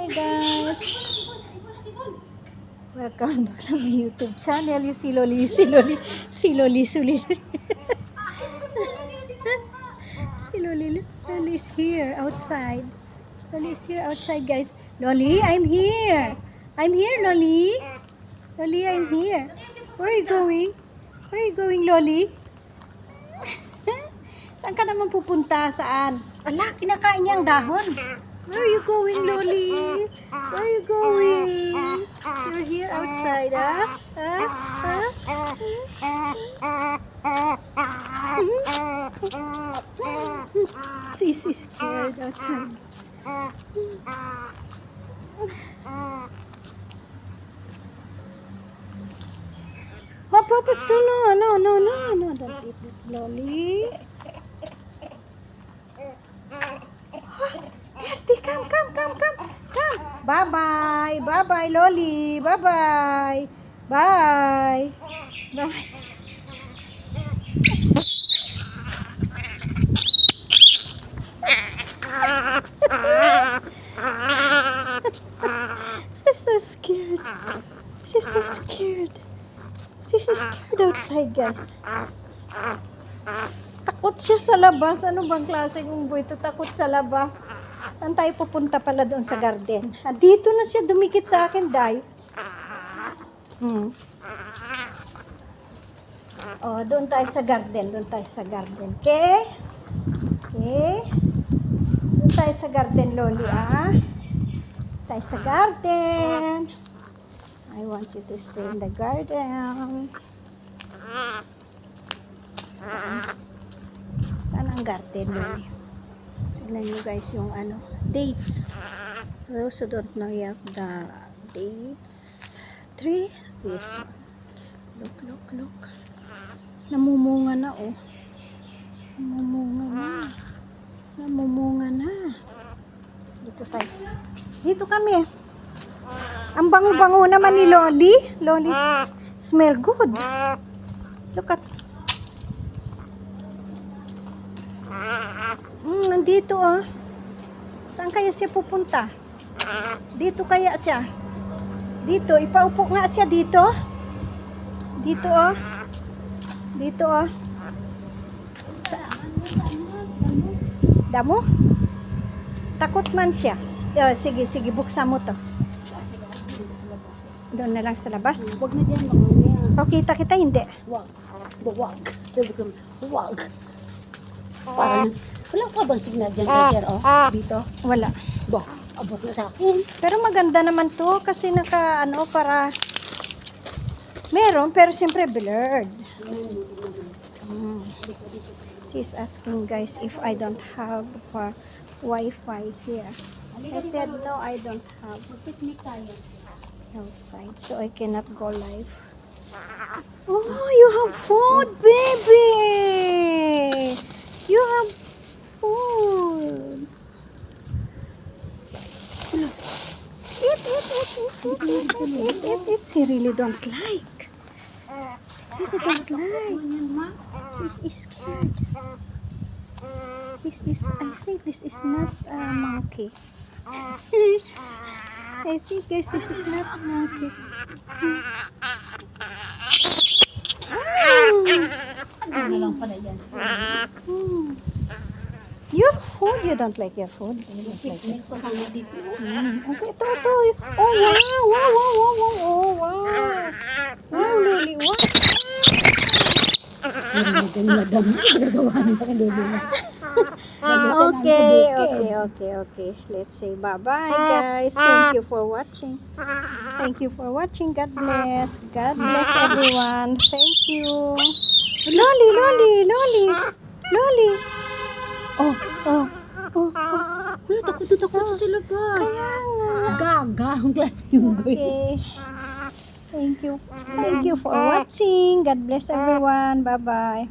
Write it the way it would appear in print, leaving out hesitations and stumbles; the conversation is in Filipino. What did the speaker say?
Hi guys! Welcome back to my YouTube channel. You see Loli, si Loli. Si Loli is here outside. Loli is here outside, guys. Loli, I'm here. I'm here, Loli. Loli, I'm here. Where are you going? Where are you going, Loli? Saan ka naman pupunta? Saan? Ala, kinakain niya ang dahon. Where are you going, Loli? Where are you going? You're here outside, ah? She's scared outside. Hop, hop, hop. So, no. Don't eat it, Loli. Erti, come. Bye-bye, Loli. Bye-bye. Bye. She's so scared. She's so scared outside, guys. Takot siya sa labas. Ano bang klase kung boy ito? Takot sa labas. Saan tayo pupunta pala doon sa garden? Dito na siya dumikit sa akin, Day. Oh, doon tayo sa garden. Okay? Doon tayo sa garden, Loli, ah. Tayo sa garden. I want you to stay in the garden. Saan ang garden, Loli? Tignan nyo guys yung dates. For those who don't know yet the dates. 3. This one. Look. Namumunga na, oh. Namumunga na. Dito kami. Ang bango-bango naman ni Loli. Loli smell good. Look at. Nandito, oh. Saan kaya siya pupunta? Dito kaya siya. Dito, ipaupo nga siya dito. Dito, oh. Damo? Takot man siya. Sige, buksan mo to. Doon na lang sa labas. Huwag na dyan, mamaya. O, kita, hindi. Huwag. Parang, wala pa bang signal dyan, sir, oh? Dito? Wala. Abot na sa akin. Pero maganda naman to kasi para meron, pero siyempre blurred. She's asking guys if I don't have Wi-Fi here. I said no, I don't have. Picnic tayo. Outside, so I cannot go live. Oh, you have food, baby. You have food. Eat. She really don't like. She's scared. I think this is not a monkey. I think guys, this is not a monkey. Ano na lang pala yan? Your food, you don't like your food? You don't like it? Picnic ko sana dito. Okay, ito. Oh, wow. Wow, Loli, wow. Okay. Let's say bye-bye, guys. Thank you for watching. God bless. God bless everyone. Thank you. Loli. Wala, takot sa labas. Kaya nga. Gaga, ang klase yung Okay. Thank you for watching. God bless everyone. Bye-bye.